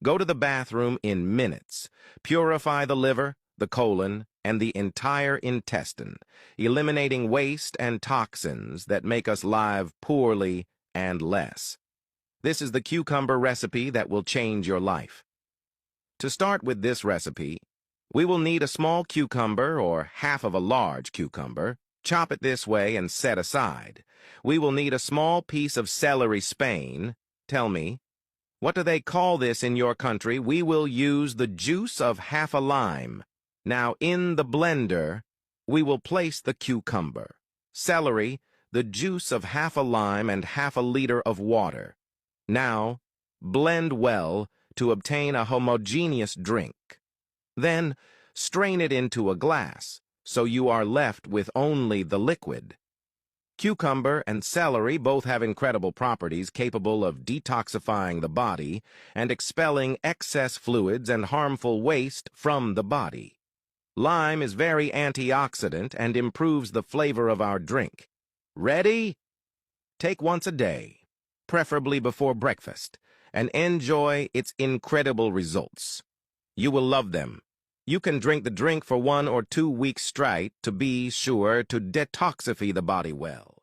Go to the bathroom in minutes. Purify the liver, the colon, and the entire intestine, eliminating waste and toxins that make us live poorly and less. This is the cucumber recipe that will change your life. To start with this recipe, we will need a small cucumber or half of a large cucumber. Chop it this way and set aside. We will need a small piece of celery Spain. Tell me, what do they call this in your country? We will use the juice of half a lime. Now, in the blender, we will place the cucumber, celery, the juice of half a lime, and half a liter of water. Now, blend well to obtain a homogeneous drink. Then, strain it into a glass, so you are left with only the liquid. Cucumber and celery both have incredible properties capable of detoxifying the body and expelling excess fluids and harmful waste from the body. Lime is very antioxidant and improves the flavor of our drink. Ready? Take once a day, preferably before breakfast, and enjoy its incredible results. You will love them. You can drink the drink for 1 or 2 weeks straight to be sure to detoxify the body well.